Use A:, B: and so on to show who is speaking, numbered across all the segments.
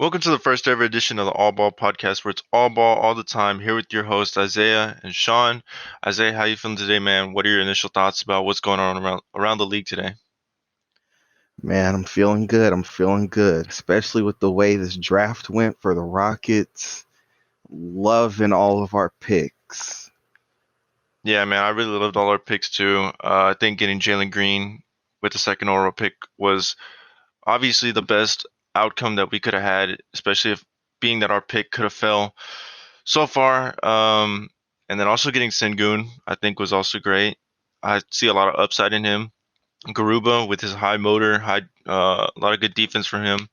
A: Welcome to the first ever edition of the All Ball Podcast, where it's all ball all the time. Here with your hosts Isaiah and Sean. Isaiah, how you feeling today, man? What are your initial thoughts about what's going on around the league today?
B: Man, I'm feeling good. I'm feeling good, especially with the way this draft went for the Rockets. Loving all of our picks.
A: Yeah, man, I really loved all our picks too. I think getting Jalen Green with the second overall pick was obviously the best outcome that we could have had, especially if being that our pick could have fell so far. And then also getting Sengun, I think was also great. I see a lot of upside in him. Garuba with his high motor, a lot of good defense from him.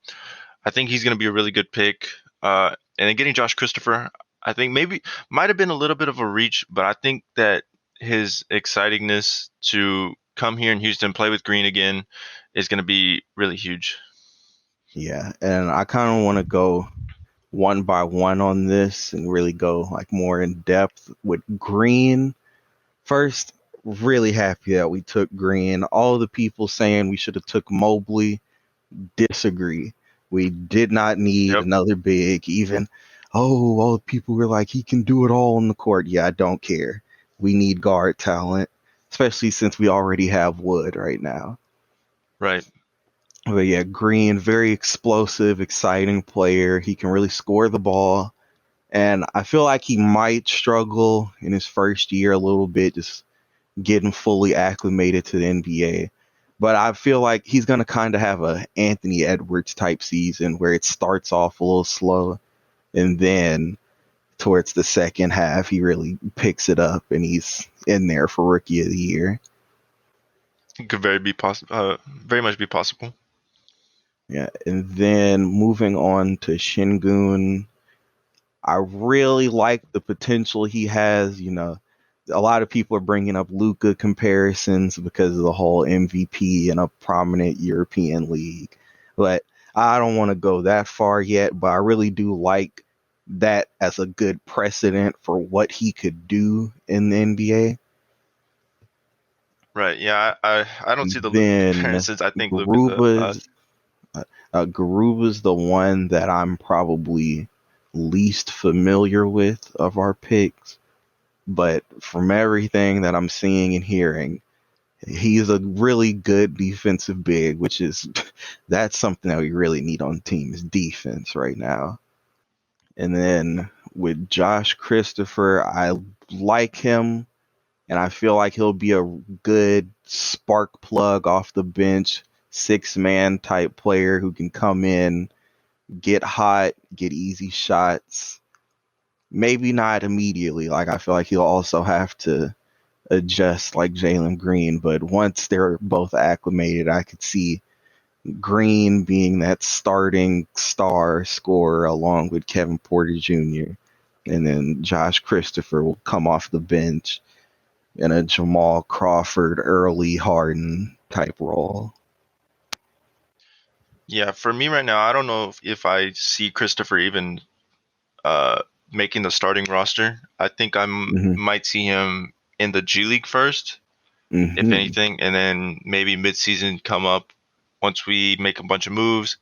A: I think he's going to be a really good pick. And then getting Josh Christopher, I think maybe might have been a little bit of a reach, but I think that his excitingness to come here in Houston, play with Green again, is going to be really huge.
B: Yeah, and I kind of want to go one by one on this and really go like more in depth with Green. First, really happy that we took Green. All the people saying we should have took Mobley disagree. We did not need
A: Yep.
B: another big. Even all the people were like, he can do it all on the court. Yeah, I don't care. We need guard talent, especially since we already have Wood right now.
A: Right.
B: But yeah, Green, very explosive, exciting player. He can really score the ball. And I feel like he might struggle in his first year a little bit, just getting fully acclimated to the NBA. But I feel like he's going to kind of have a Anthony Edwards type season where it starts off a little slow and then towards the second half he really picks it up and he's in there for rookie of the year.
A: It could very much be possible.
B: Yeah, and then moving on to Shingun, I really like the potential he has. A lot of people are bringing up Luka comparisons because of the whole MVP in a prominent European league. But I don't want to go that far yet, but I really do like that as a good precedent for what he could do in the NBA.
A: Right. Yeah. I don't see the Luka
B: Then
A: comparisons. I think Luka's
B: Garuba's Garuba's the one that I'm probably least familiar with of our picks. But from everything that I'm seeing and hearing, he's a really good defensive big, which is that's something that we really need on the team is defense right now. And then with Josh Christopher, I like him and I feel like he'll be a good spark plug off the bench, 6-man type player who can come in, get hot, get easy shots. Maybe not immediately. Like I feel like he'll also have to adjust like Jalen Green, but once they're both acclimated, I could see Green being that starting star scorer along with Kevin Porter Jr. And then Josh Christopher will come off the bench in a Jamal Crawford, early Harden type role.
A: Yeah, for me right now, I don't know if I see Christopher even uh, making the starting roster. I think
B: hmm
A: might see him in the G League first, if
B: hmm
A: anything, and then maybe midseason come up once we make a bunch of moves.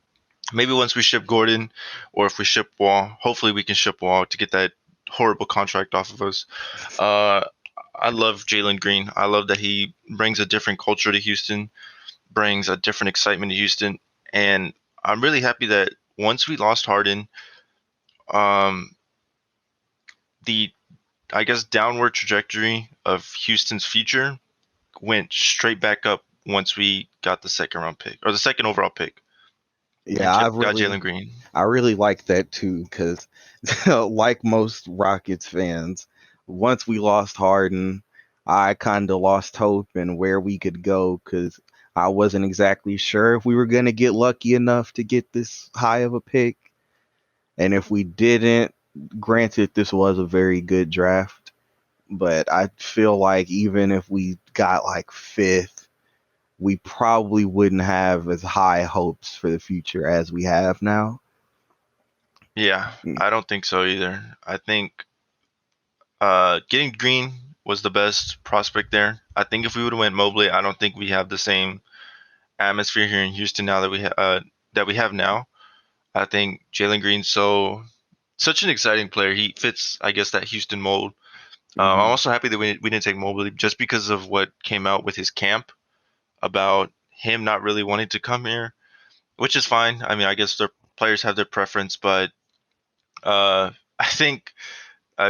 A: Maybe once we ship Gordon, or if we ship Wall. Hopefully, we can ship Wall to get that horrible contract off of us. Uh, I love Jalen Green. I love that he brings a different culture to Houston, brings a different excitement to Houston, and I'm really happy that once we lost Harden, um, the I guess downward trajectory of Houston's future went straight back up once we got the second round pick or the second overall pick
B: Yeah,
A: and got Jalen Green.
B: I really like that too because, like most Rockets fans, once we lost Harden, I kind of lost hope in where we could go because I wasn't exactly sure if we were going to get lucky enough to get this high of a pick. And if we didn't, granted, this was a very good draft, but I feel like even if we got like fifth, we probably wouldn't have as high hopes for the future as we have now.
A: Yeah, I don't think so either. I think getting Green was the best prospect there. I think if we would have went Mobley, I don't think we have the same atmosphere here in Houston now that we have now. I think Jalen Green's such an exciting player. He fits, I guess, that Houston mold. I'm
B: Mhm.
A: also happy that we didn't take Mobley just because of what came out with his camp about him not really wanting to come here, which is fine. I mean, I guess their players have their preference, but I think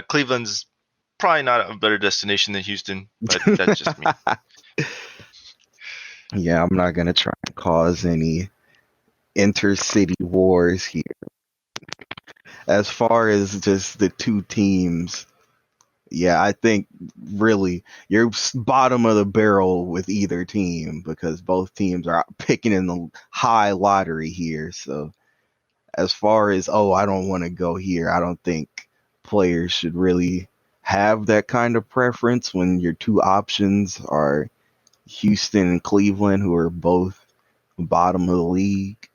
A: Cleveland's probably not a better destination than Houston, but that's just me.
B: Yeah, I'm not gonna try and cause any intercity wars here. As far as just the two teams, yeah, I think really you're bottom of the barrel with either team because both teams are picking in the high lottery here. So as far as, oh, I don't want to go here, I don't think players should really have that kind of preference when your two options are Houston and Cleveland, who are both bottom of the league.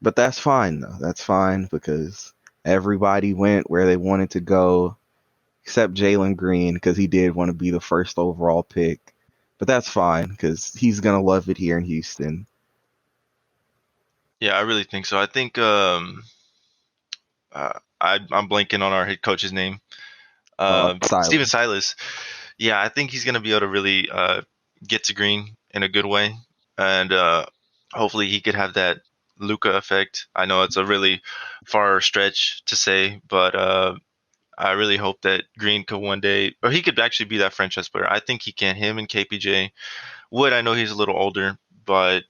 B: But that's fine though. That's fine because everybody went where they wanted to go except Jalen Green because he did want to be the first overall pick. But that's fine because he's gonna love it here in Houston.
A: Yeah, I really think so. I think I'm blanking on our head coach's name. Steven
B: Silas.
A: Silas. Yeah, I think he's gonna be able to really get to Green in a good way, and hopefully he could have that Luca effect. I know it's a really far stretch to say, but I really hope that Green could one day, or he could actually be that franchise player. I think he can. Him and KPJ Wood. I know he's a little older, but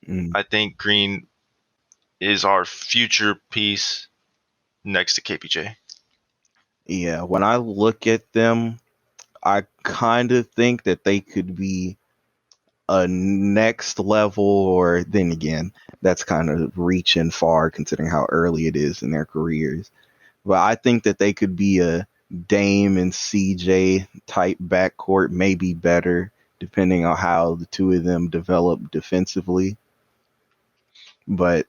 B: Mm,
A: I think Green is our future piece next to KPJ.
B: yeah, when I look at them, I kind of think that they could be a next level, or then again, that's kind of reaching far considering how early it is in their careers. But I think that they could be a Dame and CJ type backcourt, maybe better, depending on how the two of them develop defensively. But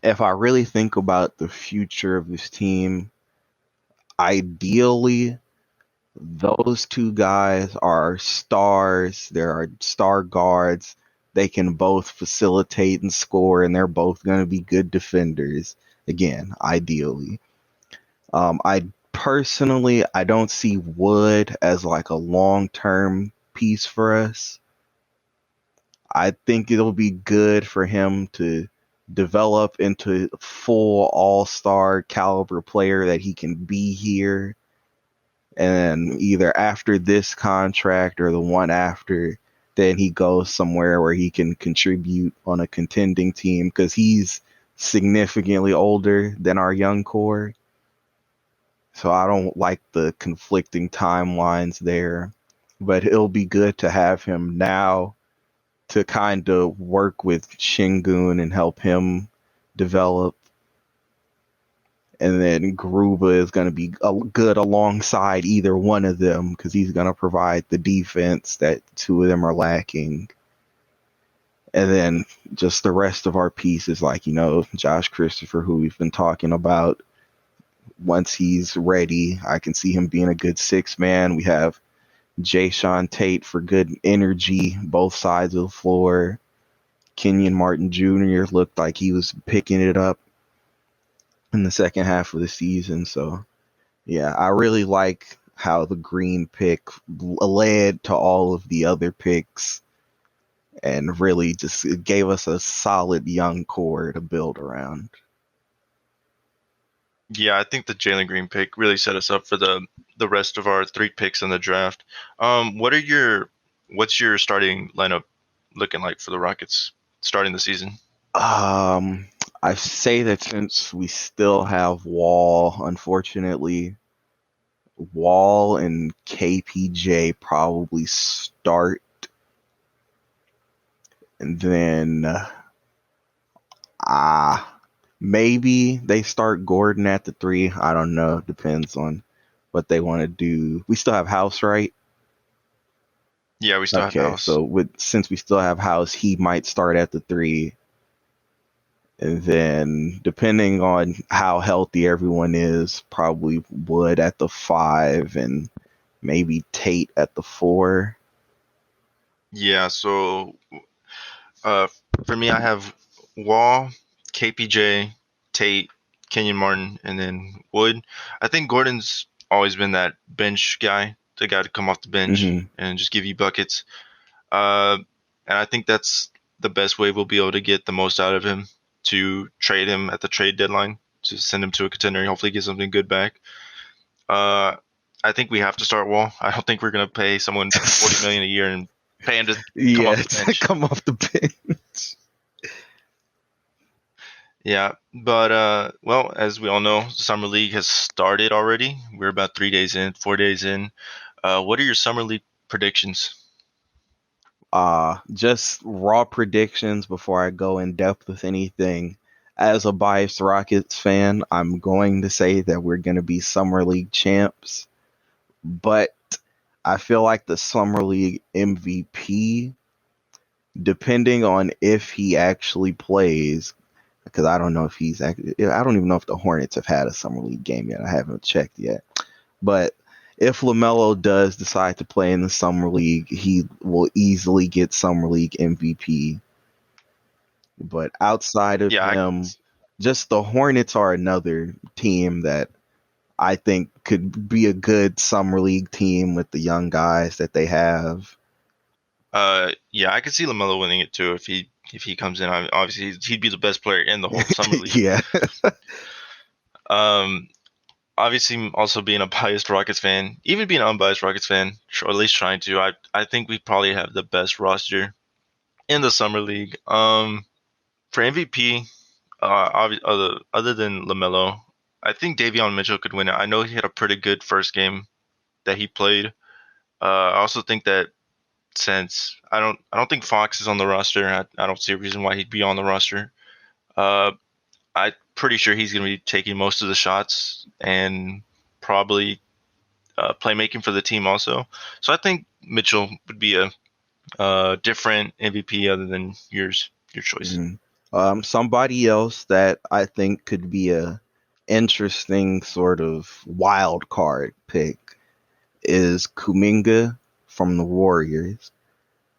B: if I really think about the future of this team, ideally, those two guys are stars. There are star guards. They can both facilitate and score, and they're both going to be good defenders. Again, ideally. I personally, I don't see Wood as like a long-term piece for us. I think it'll be good for him to develop into full all-star caliber player that he can be here. And either after this contract or the one after, then he goes somewhere where he can contribute on a contending team because he's significantly older than our young core. So I don't like the conflicting timelines there. But it'll be good to have him now to kind of work with Shingun and help him develop. And then Garuba is going to be good alongside either one of them because he's going to provide the defense that two of them are lacking. And then just the rest of our pieces, like, Josh Christopher, who we've been talking about. Once he's ready, I can see him being a good six man. We have Jayshawn Tate for good energy, both sides of the floor. Kenyon Martin Jr. looked like he was picking it up in the second half of the season. So, yeah, I really like how the Green pick led to all of the other picks and really just gave us a solid young core to build around.
A: Yeah, I think the Jalen Green pick really set us up for the rest of our three picks in the draft. What's your starting lineup looking like for the Rockets starting the season?
B: Um, I say that since we still have Wall, unfortunately, Wall and KPJ probably start, and then uh, maybe they start Gordon at the three. I don't know. Depends on what they want to do. We still have House, right?
A: Yeah, we still have
B: Okay,
A: House.
B: so since we still have House, he might start at the three. And then, depending on how healthy everyone is, probably Wood at the five and maybe Tate at the four.
A: Yeah, so uh, for me, I have Wall, KPJ. Tate, Kenyon Martin, and then Wood. I think Gordon's always been that bench guy, the guy to come off the bench
B: Hmm.
A: and just give you buckets. Uh, and I think that's the best way we'll be able to get the most out of him, to trade him at the trade deadline, to send him to a contender and hopefully get something good back. Uh, I think we have to start Wall. I don't think we're gonna pay someone 40 million a year and pay him to come
B: Yeah,
A: off the bench.
B: come off the bench.
A: Yeah, but well, as we all know, the summer league has started already. We're about 3 days in, 4 days in. What are your summer league predictions?
B: Just raw predictions before I go in depth with anything. As a biased Rockets fan, I'm going to say that we're going to be Summer League champs, but I feel like the Summer League MVP, depending on if he actually plays, because I don't know if I don't even know if the Hornets have had a Summer League game yet. I haven't checked yet. But if LaMelo does decide to play in the Summer League, he will easily get Summer League MVP. But outside of
A: Yeah,
B: him, just the Hornets are another team that I think could be a good Summer League team with the young guys that they have.
A: yeah, I could see Lamelo winning it too if he comes in. Obviously, he'd be the best player in the whole summer league.
B: Yeah.
A: Um, obviously, also being a biased Rockets fan, even being an unbiased Rockets fan, or at least trying to, I think we probably have the best roster in the summer league. For MVP, other than Lamelo, I think Davion Mitchell could win it. I know he had a pretty good first game that he played. I also think that since I don't think Fox is on the roster, I don't see a reason why he'd be on the roster. Uh, I'm pretty sure he's going to be taking most of the shots and probably playmaking for the team also. So I think Mitchell would be a different MVP other than your choice.
B: Mhm. Somebody else that I think could be a interesting sort of wild card pick is Kuminga from the Warriors,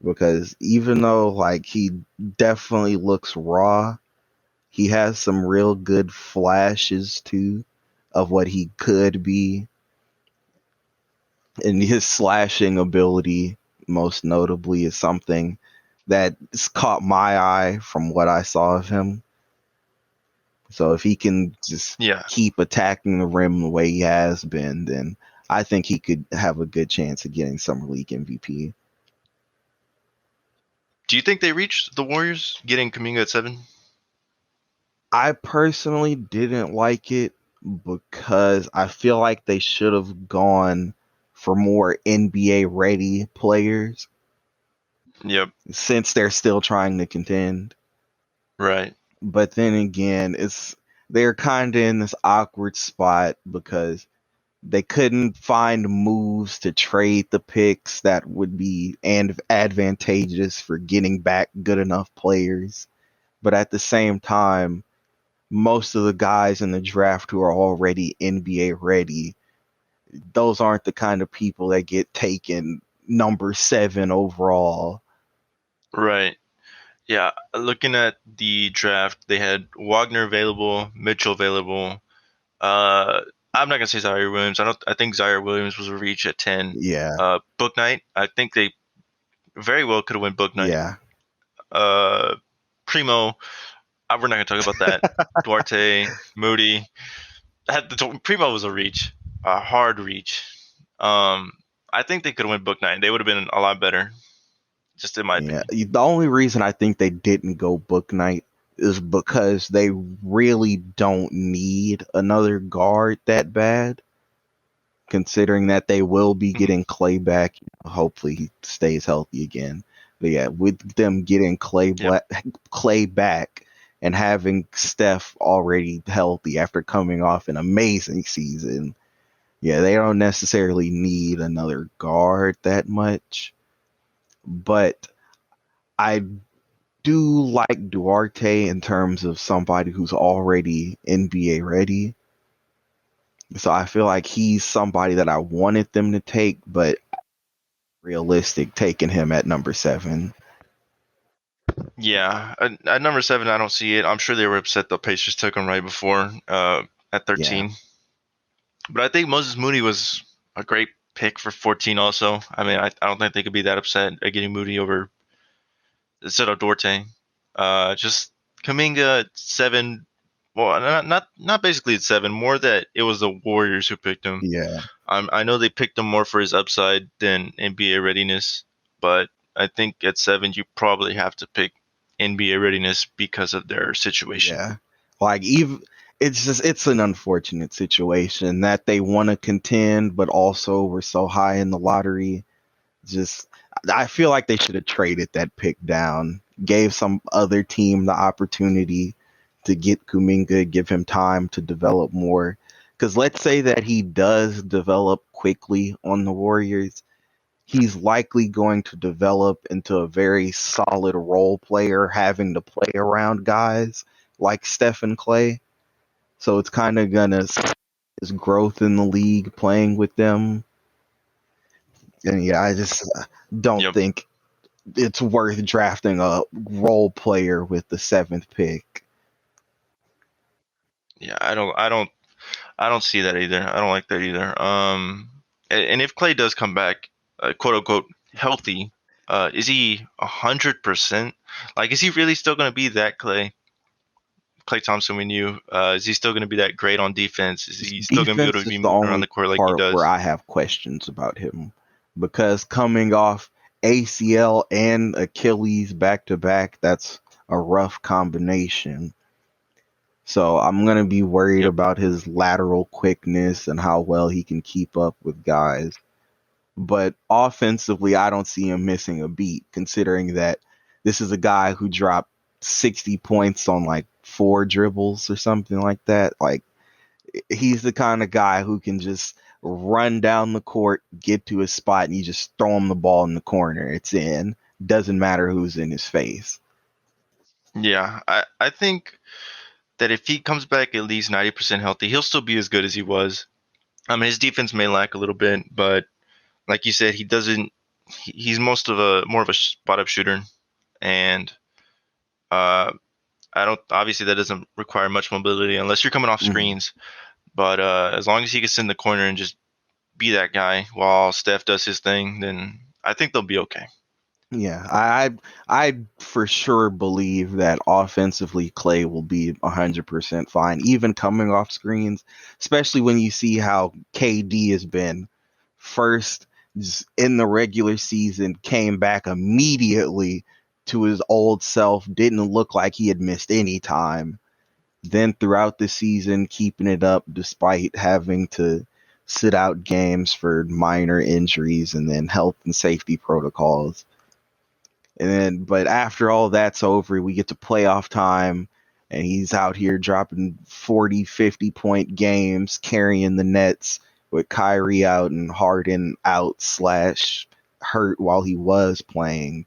B: because even though like he definitely looks raw, he has some real good flashes too of what he could be, and his slashing ability most notably is something that's caught my eye from what I saw of him. So if he can just
A: Yeah.
B: keep attacking the rim the way he has been, then I think he could have a good chance of getting Summer League MVP.
A: Do you think they reached the Warriors getting Kuminga at 7?
B: I personally didn't like it because I feel like they should have gone for more NBA ready players
A: Yep.
B: since they're still trying to contend.
A: Right.
B: But then again, they're kind of in this awkward spot because they couldn't find moves to trade the picks that would be advantageous for getting back good enough players. But at the same time, most of the guys in the draft who are already NBA ready, those aren't the kind of people that get taken number 7 overall.
A: Right. Yeah. Looking at the draft, they had Wagner available, Mitchell available. Uh, I'm not gonna say Zaire Williams. I think Zaire Williams was a reach at 10.
B: Yeah,
A: Book Night. I think they very well could have won Book Night.
B: yeah.
A: Uh, Primo. We're not gonna talk about that. Duarte, Moody. Primo was a reach, a hard reach. Um, I think they could have won Book Night. They would have been a lot better, just in my
B: Yeah,
A: opinion.
B: the only reason I think they didn't go Book Night is because they really don't need another guard that bad, considering that they will be
A: Mhm.
B: getting Clay back. Hopefully he stays healthy again. But yeah, with them getting
A: Yep.
B: Clay back and having Steph already healthy after coming off an amazing season, yeah, they don't necessarily need another guard that much. But I do like Duarte in terms of somebody who's already NBA ready. So I feel like he's somebody that I wanted them to take, but realistic taking him at number 7.
A: Yeah, at number 7, I don't see it. I'm sure they were upset the Pacers took him right before at
B: Yeah,
A: 13. But I think Moses Moody was a great pick for 14 also. I mean, I don't think they could be that upset at getting Moody over Zito Duarte. Just Kaminga at 7. Well, not basically at 7. More that it was the Warriors who picked him.
B: yeah,
A: I know they picked him more for his upside than NBA readiness, but I think at 7 you probably have to pick NBA readiness because of their situation.
B: yeah. Like even it's an unfortunate situation that they want to contend, but also we're so high in the lottery. Just I feel like they should have traded that pick down, gave some other team the opportunity to get Kuminga, give him time to develop more. Because let's say that he does develop quickly on the Warriors, he's likely going to develop into a very solid role player, having to play around guys like Stephen Clay. So it's kind of gonna his growth in the league playing with them. And yeah, I just don't
A: Yep.
B: think it's worth drafting a role player with the seventh pick.
A: Yeah, I don't see that either. I don't like that either. And if Clay does come back, quote unquote, healthy, is he 100%? Like, is he really still going to be that Clay Thompson we knew? Is he still going to be that great on defense? Is he still going to be able
B: Defense
A: to
B: is
A: be
B: the
A: moving around
B: only
A: the court like he
B: part where
A: does?
B: I have questions about him because coming off ACL and Achilles back to back, that's a rough combination. So I'm gonna be worried
A: Yep.
B: about his lateral quickness and how well he can keep up with guys. But offensively, I don't see him missing a beat, considering that this is a guy who dropped 60 points on like 4 dribbles or something like that. Like, he's the kind of guy who can just run down the court, get to his spot, and you just throw him the ball in the corner. It's in. Doesn't matter who's in his face.
A: Yeah, I think that if he comes back at least 90% healthy, he'll still be as good as he was. I mean, his defense may lack a little bit, but like you said, he doesn't. He's most of a more of a spot up shooter, and uh, I don't. Obviously, that doesn't require much mobility unless you're coming off
B: Mhm.
A: screens. But as long as he can sit in the corner and just be that guy while Steph does his thing, then I think they'll be okay.
B: Yeah, I for sure believe that offensively Clay will be 100% fine, even coming off screens, especially when you see how KD has been. First, just in the regular season, came back immediately to his old self, didn't look like he had missed any time. Then throughout the season, keeping it up despite having to sit out games for minor injuries and then health and safety protocols. And then, but after all that's over, we get to playoff time, and he's out here dropping 40, 50 point games, carrying the Nets with Kyrie out and Harden out slash hurt while he was playing.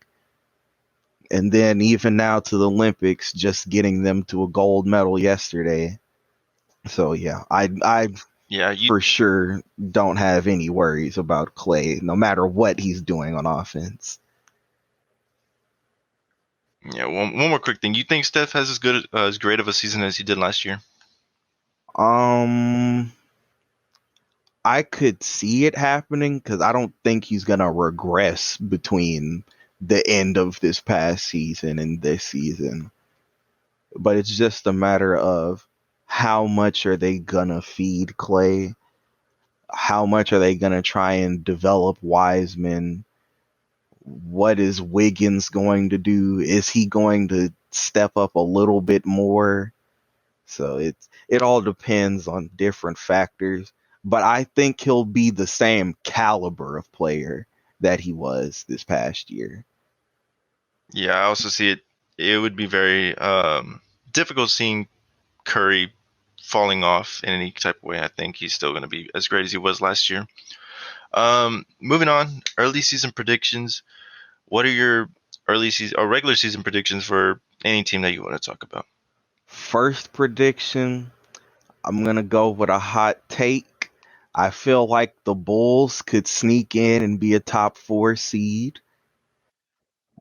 B: And then even now to the Olympics, just getting them to a gold medal yesterday. So yeah, I
A: Yeah, you.
B: for sure don't have any worries about Clay, no matter what he's doing on offense.
A: Yeah, one more quick thing. You think Steph has as great of a season as he did last year?
B: Um, I could see it happening because I don't think he's gonna regress between the end of this past season and this season. But it's just a matter of how much are they gonna feed Clay? How much are they gonna try and develop Wiseman? What is Wiggins going to do? Is he going to step up a little bit more? So it all depends on different factors, but I think he'll be the same caliber of player that he was this past year.
A: Yeah, I also see it. It would be very difficult seeing Curry falling off in any type of way. I think he's still going to be as great as he was last year. Moving on, early season predictions. What are your early season or regular season predictions for any team that you want to talk about?
B: First prediction, I'm gonna go with a hot take. I feel like the Bulls could sneak in and be a top 4 seed.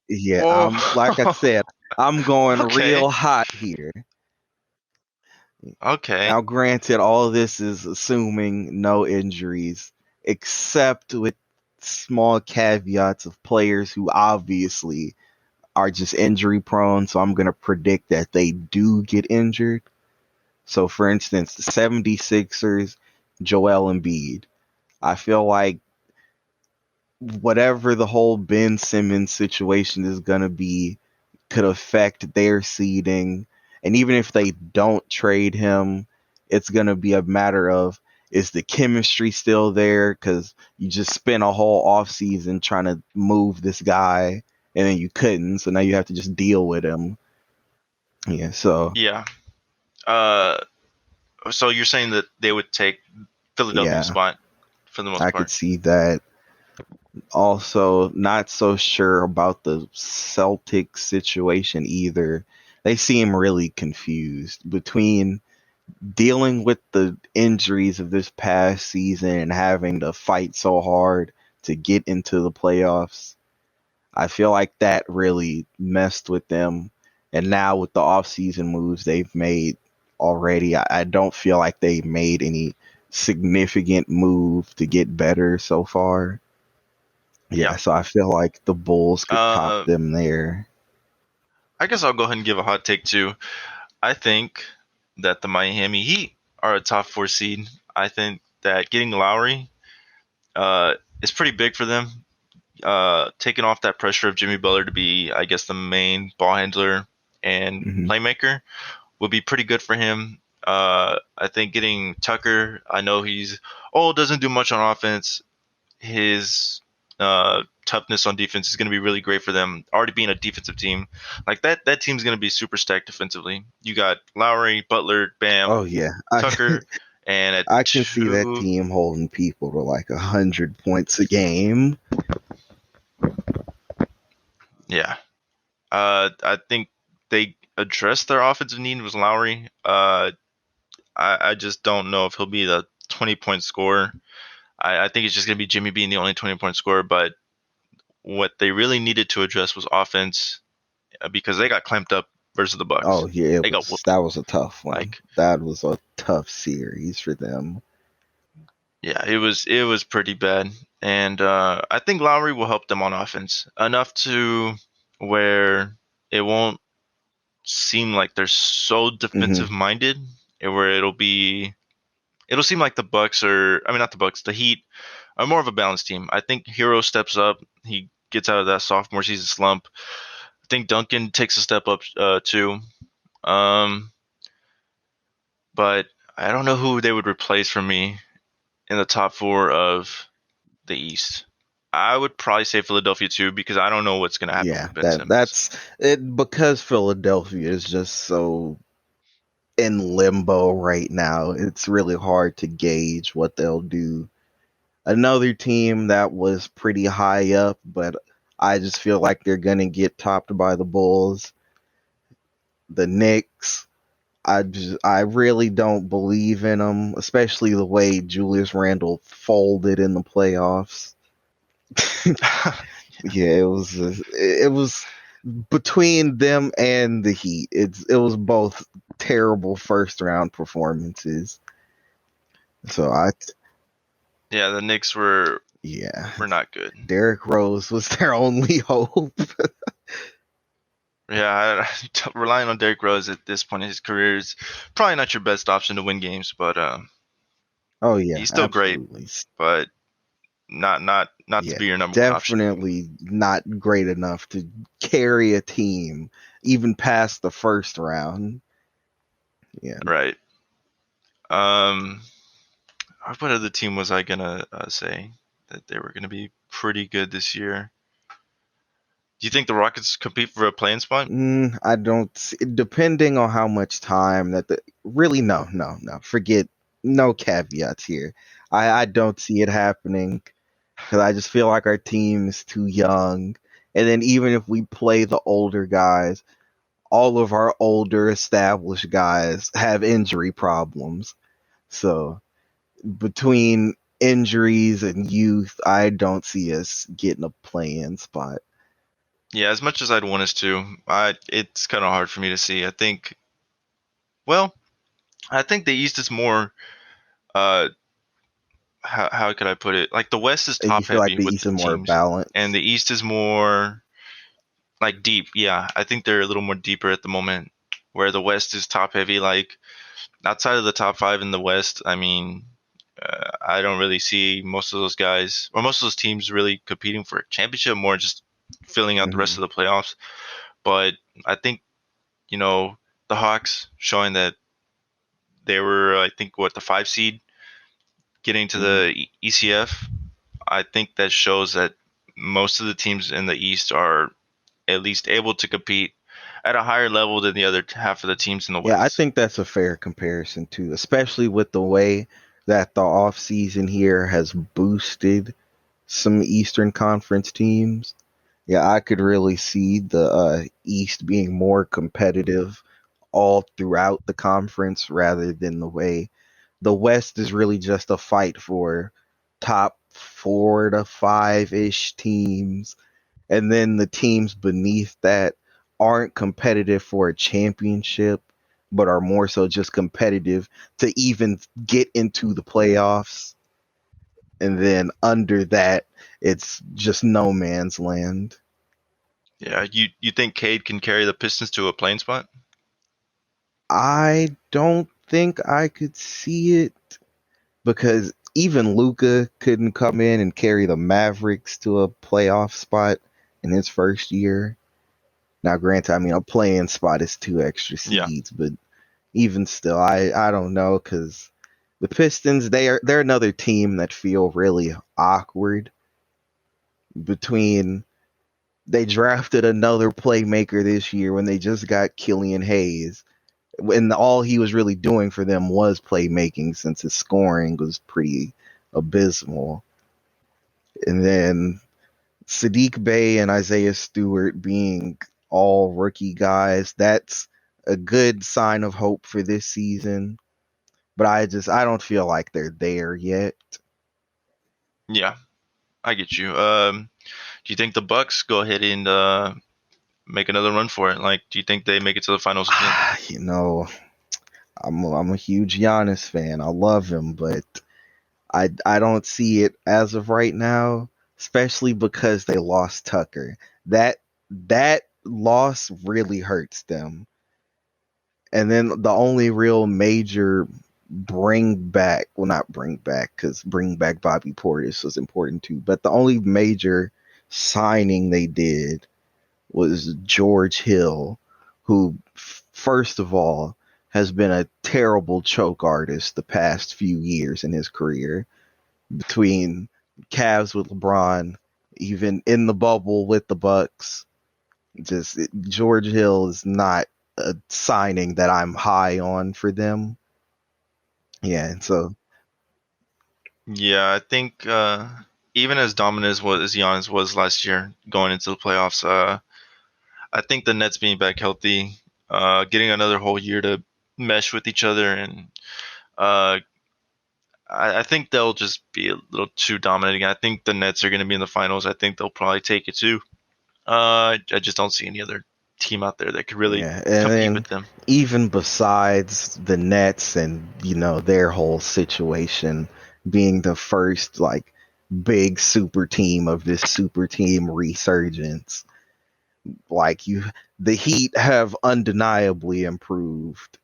B: Yeah,
A: Oh,
B: like I said, I'm going
A: Okay.
B: real hot here.
A: Okay.
B: Now, granted, all of this is assuming no injuries, except with small caveats of players who obviously are just injury prone. So I'm going to predict that they do get injured. So, for instance, the 76ers, Joel Embiid. I feel like whatever the whole Ben Simmons situation is going to be could affect their seeding. And even if they don't trade him, it's going to be a matter of, is the chemistry still there? Because you just spent a whole offseason trying to move this guy and then you couldn't. So now you have to just deal with him. Yeah. So,
A: Yeah. So you're saying that they would take Philadelphia's
B: yeah,
A: spot for the most
B: I could
A: part?
B: see that. Also, not so sure about the Celtics situation either. They seem really confused between dealing with the injuries of this past season and having to fight so hard to get into the playoffs. I feel like that really messed with them. And now with the offseason moves they've made already, I don't feel like they made any significant move to get better so far. Yeah,
A: Yeah.
B: so I feel like the Bulls could top
A: Uh,
B: them there.
A: I guess I'll go ahead and give a hot take too. I think that the Miami Heat are a top four seed. I think that getting Lowry is pretty big for them. Taking off that pressure of Jimmy Butler to be, I guess, the main ball handler and
B: Hmm.
A: playmaker would be pretty good for him. I think getting Tucker, I know he's old, doesn't do much on offense. His toughness on defense is going to be really great for them. Already being a defensive team, like that team's going to be super stacked defensively. You got Lowry, Butler, Bam,
B: Oh yeah, I
A: Tucker, and at
B: I can see that
A: two,
B: team holding people to like 100 points a game.
A: yeah. I think they addressed their offensive need with Lowry. I just don't know if he'll be the 20-point scorer. I think it's just going to be Jimmy being the only 20-point scorer. But what they really needed to address was offense because they got clamped up versus the
B: Oh
A: Bucks.
B: yeah,
A: They got
B: that
A: whooped.
B: was a tough one.
A: Like,
B: That was a tough series for them.
A: yeah, it was pretty bad. And I think Lowry will help them on offense enough to where it won't seem like they're so
B: Hmm.
A: defensive minded, where it'll seem like the Bucks are, I mean, not the Bucks, the Heat are more of a balanced team. I think Hero steps up. He gets out of that sophomore season slump. I think Duncan takes a step up too. Um, but I don't know who they would replace for me in the top four of the East. I would probably say Philadelphia too because I don't know what's going to happen
B: Yeah,
A: with Ben Simmons.
B: that's it because Philadelphia is just so in limbo right now. It's really hard to gauge what they'll do. Another team that was pretty high up, but I just feel like they're gonna get topped by the Bulls. The Knicks. I really don't believe in them, especially the way Julius Randle folded in the playoffs. Yeah, it was between them and the Heat. It was both terrible first round performances. So
A: Yeah, the Knicks were
B: yeah,
A: were not good.
B: Derrick Rose was their only hope.
A: Yeah, relying on Derrick Rose at this point in his career is probably not your best option to win games, but
B: Oh yeah,
A: he's still great,
B: absolutely.
A: but not to
B: Yeah,
A: be your number one option.
B: definitely not great enough to carry a team even past the first round. Yeah.
A: Right. What other team was I gonna say that they were gonna be pretty good this year? Do you think the Rockets compete for a playing spot?
B: I don't see, depending on how much time that the really no, forget no caveats here. I don't see it happening because I just feel like our team is too young. And then even if we play the older guys, all of our older established guys have injury problems. So between injuries and youth, I don't see us getting a play-in spot.
A: Yeah, as much as I'd want us to, it's kind of hard for me to see. Well, I think the East is more. Uh, how could I put it? Like the West is
B: You
A: top
B: feel like
A: heavy
B: the
A: with
B: East
A: the
B: is more
A: teams, and
B: balanced.
A: the East is more like deep. Yeah, I think they're a little more deeper at the moment, where the West is top heavy. Like outside of the top five in the West, I mean, I don't really see most of those guys or most of those teams really competing for a championship. More just filling out the rest
B: Hmm.
A: of the playoffs. But I think you know the Hawks showing that they were, I think, what the 5 seed getting to
B: Hmm.
A: the ECF. I think that shows that most of the teams in the East are at least able to compete at a higher level than the other half of the teams in the
B: Yeah, I
A: West.
B: think that's a fair comparison too, especially with the way that the off season here has boosted some Eastern Conference teams. Yeah, I could really see the East being more competitive all throughout the conference rather than the way the West is really just a fight for top 4 to 5 ish teams. And then the teams beneath that aren't competitive for a championship, but are more so just competitive to even get into the playoffs. And then under that, it's just no man's land.
A: Yeah, you think Cade can carry the Pistons to a playing spot?
B: I don't think I could see it because even Luca couldn't come in and carry the Mavericks to a playoff spot in his first year. Now, granted, I mean, a playing spot is 2 extra
A: Yeah,
B: seeds, but even still, I don't know because the Pistons they're another team that feel really awkward between they drafted another playmaker this year when they just got Killian Hayes. And all he was really doing for them was playmaking since his scoring was pretty abysmal. And then Sadiq Bey and Isaiah Stewart being all rookie guys, that's a good sign of hope for this season. But I don't feel like they're there yet.
A: yeah, I get you. Do you think the Bucks go ahead and make another run for it? Like, do you think they make it to the finals again?
B: You know, I'm a huge Giannis fan. I love him, but I don't see it as of right now, especially because they lost Tucker. That that loss really hurts them. And then the only real major bring back, well, not bring back, because bring back Bobby Portis was important too, but the only major signing they did was George Hill, who, first of all, has been a terrible choke artist the past few years in his career between Cavs with LeBron, even in the bubble with the Bucks. George Hill is not a signing that I'm high on for them. Yeah, and so
A: Yeah, I think even as dominant as Giannis was last year going into the playoffs, I think the Nets being back healthy, getting another whole year to mesh with each other, and uh, I think they'll just be a little too dominating. I think the Nets are going to be in the finals. I think they'll probably take it too. I just don't see any other team out there that could really
B: yeah, and
A: compete with
B: then
A: them.
B: even besides the Nets and their whole situation being the first like big super team of this super team resurgence, like the Heat have undeniably improved.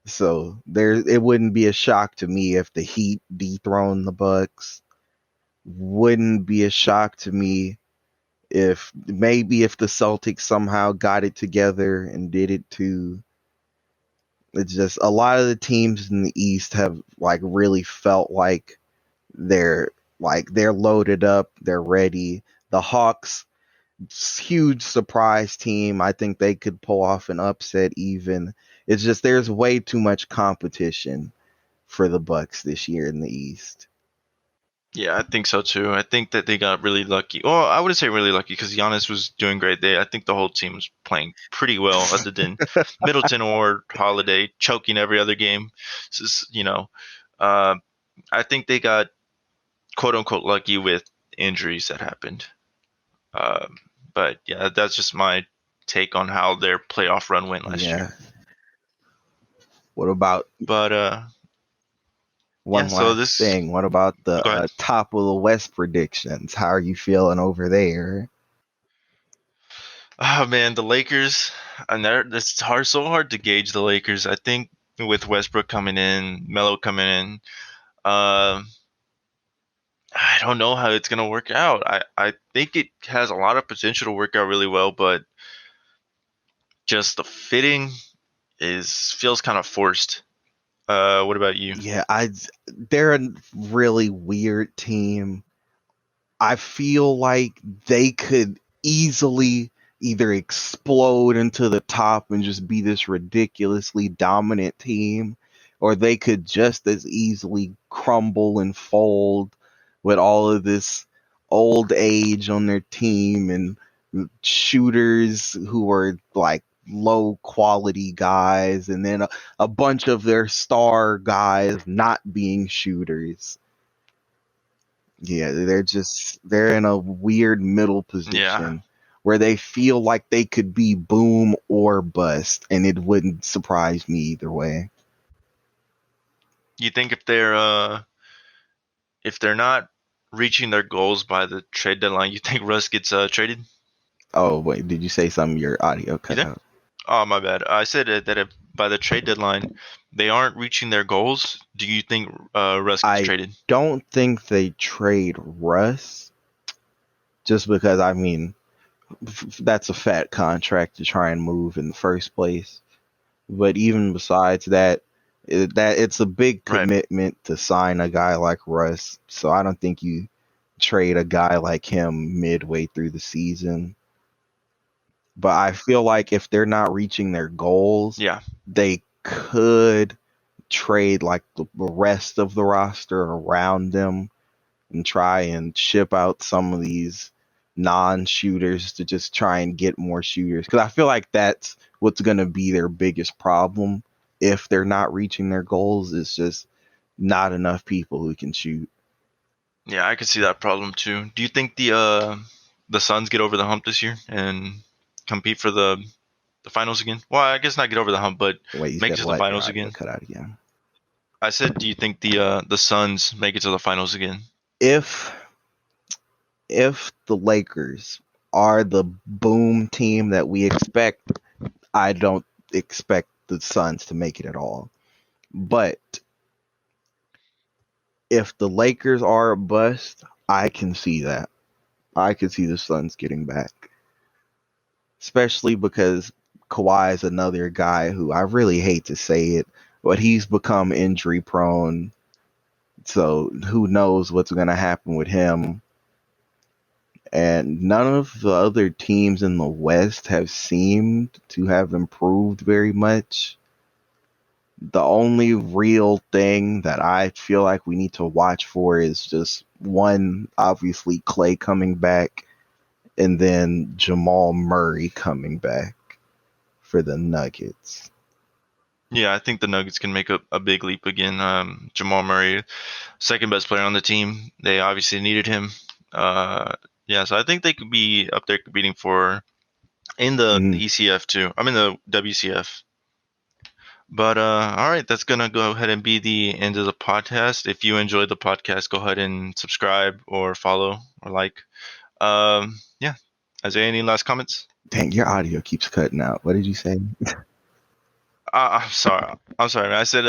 B: So it wouldn't be a shock to me if the Heat dethrone the Bucks. Wouldn't be a shock to me if maybe if the Celtics somehow got it together and did it too. It's just a lot of the teams in the East have like really felt they're they're loaded up, they're ready. The Hawks, huge surprise team. I think they could pull off an upset even. It's just there's way too much competition for the Bucks this year in the East.
A: Yeah, I think so too. I think that they got really lucky. Well, I wouldn't say really lucky because Giannis was doing great. I think the whole team was playing pretty well, other than Middleton or Holiday choking every other game. Uh, I think they got quote unquote lucky with injuries that happened. Um, But yeah, that's just my take on how their playoff run went last year.
B: What about
A: But
B: one
A: so
B: last thing? What about
A: Go
B: the
A: ahead.
B: top of the West predictions? How are you feeling over there?
A: Oh man, the Lakers. And it's so hard to gauge the Lakers. I think with Westbrook coming in, Melo coming in, I don't know how it's gonna work out. I think it has a lot of potential to work out really well, but just the fitting feels kind of forced. What about you?
B: Yeah, they're a really weird team. I feel like they could easily either explode into the top and just be this ridiculously dominant team, or they could just as easily crumble and fold with all of this old age on their team and shooters who are like low quality guys, and then a bunch of their star guys not being shooters. Yeah, they're in a weird middle position where they feel like they could be boom or bust, and it wouldn't surprise me either way.
A: You think if they're not reaching their goals by the trade deadline, you think Russ gets traded?
B: Oh wait, did you say something? Your audio
A: You
B: cut
A: there?
B: out.
A: Oh, my bad. I said that if by the trade deadline they aren't reaching their goals, do you think Russ gets
B: I
A: traded?
B: don't think they trade Russ, just because I mean that's a fat contract to try and move in the first place. But even besides that, it's a big
A: Right.
B: commitment to sign a guy like Russ. So I don't think you trade a guy like him midway through the season. But I feel like if they're not reaching their goals,
A: Yeah.
B: they could trade like the rest of the roster around them and try and ship out some of these non-shooters to just try and get more shooters. Because I feel like that's what's going to be their biggest problem if they're not reaching their goals, is just not enough people who can shoot.
A: Yeah, I could see that problem too. Do you think the Suns get over the hump this year and compete for the finals again? Well, I guess not get over the hump, but
B: Wait, you
A: make it
B: said
A: to the
B: what? Your
A: finals
B: audio
A: again.
B: cut out again.
A: I said, do you think the Suns make it to the finals again?
B: If the Lakers are the boom team that we expect, I don't expect the Suns to make it at all. But if the Lakers are a bust, I can see that. I can see the Suns getting back. Especially because Kawhi is another guy who, I really hate to say it, but he's become injury prone. So who knows what's going to happen with him. And none of the other teams in the West have seemed to have improved very much. The only real thing that I feel like we need to watch for is just one, obviously Clay coming back, and then Jamal Murray coming back for the Nuggets.
A: Yeah, I think the Nuggets can make a big leap again. Jamal Murray, second best player on the team. They obviously needed him. Yeah, so I think they could be up there competing for in the ECF too. I'm in the WCF. But all right, that's gonna go ahead and be the end of the podcast. If you enjoyed the podcast, go ahead and subscribe or follow or like. Yeah. Is there any last comments?
B: Dang, your audio keeps cutting out. What did you say?
A: I'm sorry. I'm sorry. Man. I said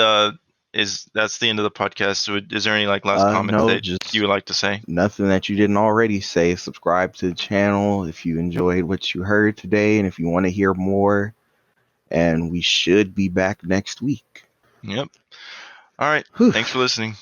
A: that's the end of the podcast. So is there any like last comments
B: No,
A: that
B: just
A: you would like to say?
B: nothing that you didn't already say. Subscribe to the channel if you enjoyed what you heard today, and if you want to hear more. And we should be back next week.
A: Yep. All right.
B: Whew.
A: Thanks for listening.